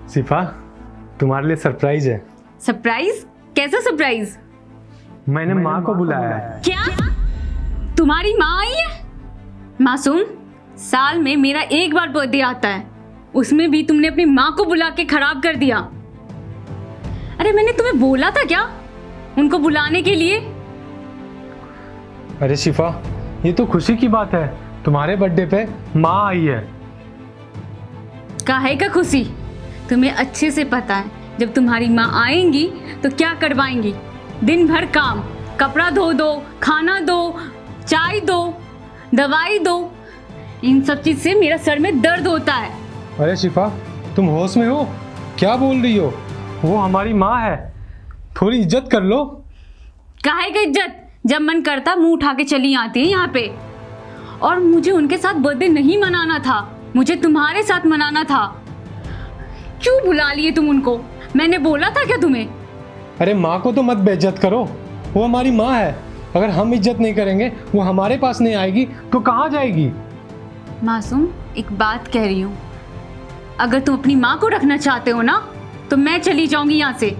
शिफा, तुम्हारे लिए सरप्राइज है। सरप्राइज? कैसा सरप्राइज? मैंने माँ को बुलाया है। क्या तुम्हारी माँ आई है? मासूम, साल में मेरा एक बार बर्थडे आता है, उसमें भी तुमने अपनी माँ को बुला के खराब कर दिया। अरे मैंने तुम्हें बोला था क्या उनको बुलाने के लिए? अरे शिफा, ये तो खुशी की बात है, तुम्हारे बर्थडे पे माँ आई है। काहे का खुशी? तुम्हें अच्छे से पता है जब तुम्हारी माँ आएंगी तो क्या करवाएंगी। दिन भर काम, कपड़ा धो दो, खाना दो, चाय दो, दवाई दो, इन सब चीज से मेरा सर में दर्द होता है। अरे शिफा, तुम होश में हो? क्या बोल रही हो? वो हमारी माँ है, थोड़ी इज्जत कर लो। काहे का इज्जत? जब मन करता मुंह उठा के चली आती है यहाँ पे। और मुझे उनके साथ बर्थडे नहीं मनाना था, मुझे तुम्हारे साथ मनाना था। क्यों बुला लिए तुम उनको? मैंने बोला था क्या तुम्हें? अरे माँ को तो मत बेइज्जत करो, वो हमारी माँ है। अगर हम इज्जत नहीं करेंगे, वो हमारे पास नहीं आएगी तो कहाँ जाएगी? मासूम, एक बात कह रही हूँ, अगर तुम अपनी माँ को रखना चाहते हो ना तो मैं चली जाऊंगी यहाँ से।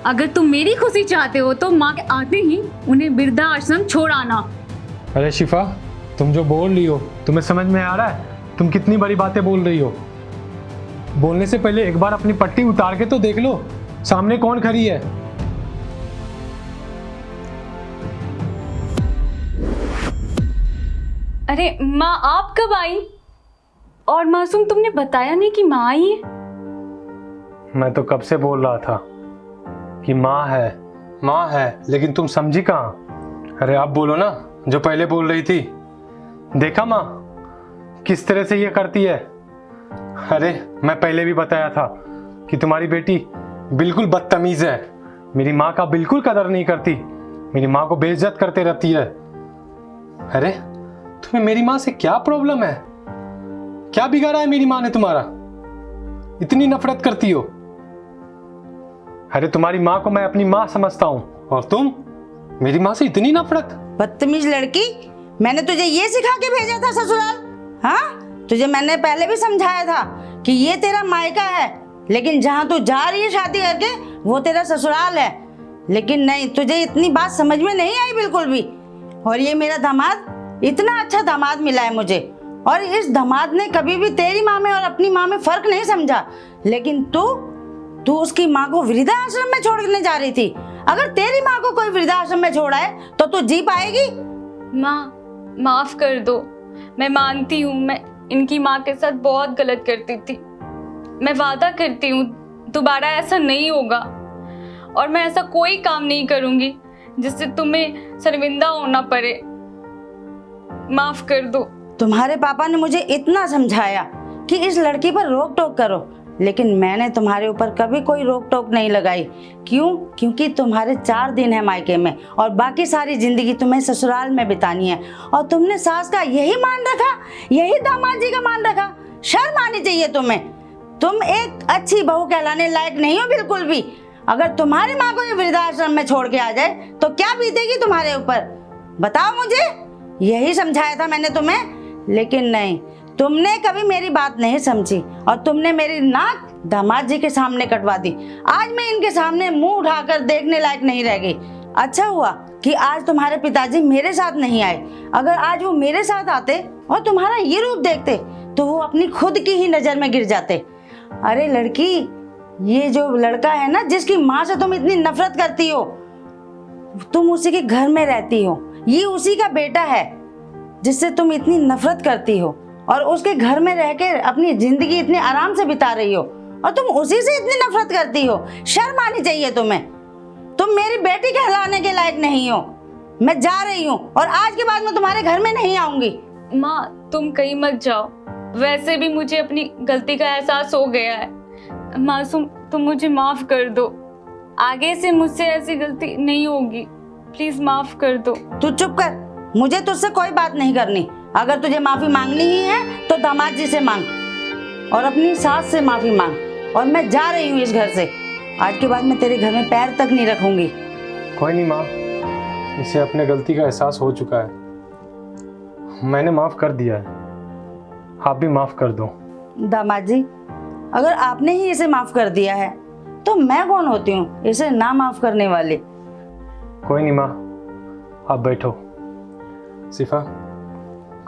अगर तुम मेरी खुशी चाहते हो तो माँ के आते ही उन्हें वृद्धाश्रम छोड़ आना। अरे शिफा, तुम जो बोल रही हो तुम्हें समझ में आ रहा है? तुम कितनी बड़ी बातें बोल रही हो। बोलने से पहले एक बार अपनी पट्टी उतार के तो देख लो, सामने कौन खड़ी है। अरे माँ, आप कब आई? और मासूम, तुमने बताया नहीं कि माँ आई है। मैं तो कब से बोल रहा था कि माँ है, माँ है, लेकिन तुम समझी कहाँ? अरे आप बोलो ना जो पहले बोल रही थी। देखा माँ किस तरह से ये करती है। अरे मैं पहले भी बताया था कि तुम्हारी बेटी बिल्कुल बदतमीज है, मेरी माँ का बिल्कुल कदर नहीं करती, मेरी माँ को बेइज्जत करते रहती है। अरे तुम्हें मेरी माँ से क्या प्रॉब्लम है? क्या बिगाड़ा है मेरी माँ ने तुम्हारा? इतनी नफरत करती हो? अरे तुम्हारी माँ को मैं अपनी माँ समझता हूँ और तुम मेरी माँ से इतनी नफरत। बदतमीज लड़की, मैंने तुझे ये सिखा के भेजा था ससुराल? हाँ, तुझे मैंने पहले भी समझाया था कि ये तेरा मायका है, लेकिन जहाँ तू जा रही है शादी करके वो तेरा ससुराल है। लेकिन नहीं, तुझे इतनी बात समझ में नहीं आई बिल्कुल भी। और ये मेरा दामाद, इतना अच्छा दामाद मिला है मुझे, और इस दामाद ने कभी भी तेरी माँ में और अपनी माँ में फर्क नहीं समझा। लेकिन तू उसकी माँ को वृद्धाश्रम में छोड़ने जा रही थी। अगर तेरी माँ को कोई वृद्धाश्रम में छोड़ा है तो तू जी पाएगी? माँ, माफ कर दो, मैं मानती हूँ मैं इनकी माँ के साथ बहुत गलत करती थी। मैं वादा करती हूँ दोबारा ऐसा नहीं होगा, और मैं ऐसा कोई काम नहीं करूँगी जिससे तुम्हें शर्मिंदा होना पड़े। माफ कर दो। तुम्हारे पापा ने मुझे इतना समझाया कि इस लड़की पर रोक टोक करो, लेकिन मैंने तुम्हारे ऊपर कभी कोई रोक टोक नहीं लगाई। क्यों? क्योंकि तुम्हारे 4 दिन है मायके में और बाकी सारी जिंदगी तुम्हें ससुराल में बितानी है, और तुमने सास का यही मान रखा, यही दामाद जी का मान रखा। शर्म आनी चाहिए तुम्हें। तुम एक अच्छी बहू कहलाने लायक नहीं हो बिल्कुल भी। अगर तुम्हारी माँ को ये वृद्धाश्रम में छोड़ के आ जाए तो क्या बीतेगी तुम्हारे ऊपर? बताओ मुझे। यही समझाया था मैंने तुम्हें, लेकिन नहीं, तुमने कभी मेरी बात नहीं समझी और तुमने मेरी नाक दामाद जी के सामने कटवा दी। आज मैं इनके सामने मुंह उठाकर देखने लायक नहीं रह गई। अच्छा हुआ कि आज तुम्हारे पिताजी मेरे साथ नहीं आए। अगर आज वो मेरे साथ आते और तुम्हारा ये रूप देखते तो वो अपनी खुद की ही नजर में गिर जाते। अरे लड़की, ये जो लड़का है ना जिसकी माँ से तुम इतनी नफरत करती हो, तुम उसी के घर में रहती हो। ये उसी का बेटा है जिससे तुम इतनी नफरत करती हो, और उसके घर में रहकर अपनी जिंदगी इतने आराम से बिता रही हो, और तुम उसी से इतनी नफरत करती हो। शर्म आनी चाहिए तुम्हें। तुम मेरी बेटी कहलाने के लायक नहीं हो। मैं जा रही हूँ और आज के बाद मैं तुम्हारे घर में नहीं आऊंगी। माँ, तुम कहीं मत जाओ, वैसे भी मुझे अपनी गलती का एहसास हो गया है। मासूम, तुम मुझे माफ कर दो, आगे से मुझसे ऐसी गलती नहीं होगी, प्लीज माफ कर दो। तू चुप कर, मुझे तुझसे कोई बात नहीं करनी। अगर तुझे माफी मांगनी ही है तो दामाद जी से मांग और अपनी सास से माफी मांग, और मैं जा रही हूँ इस घर से। आज के बाद मैं तेरे घर में पैर तक नहीं रखूंगी। कोई नहीं माँ, इसे अपने गलती का एहसास हो चुका है, मैंने माफ कर दिया है, आप भी माफ कर दो। दामाद जी, अगर आपने ही इसे माफ कर दिया है तो मैं कौन होती हूँ इसे ना माफ करने वाली। कोई नहीं माँ, आप बैठो। सिफा,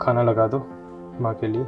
खाना लगा दो माँ के लिए।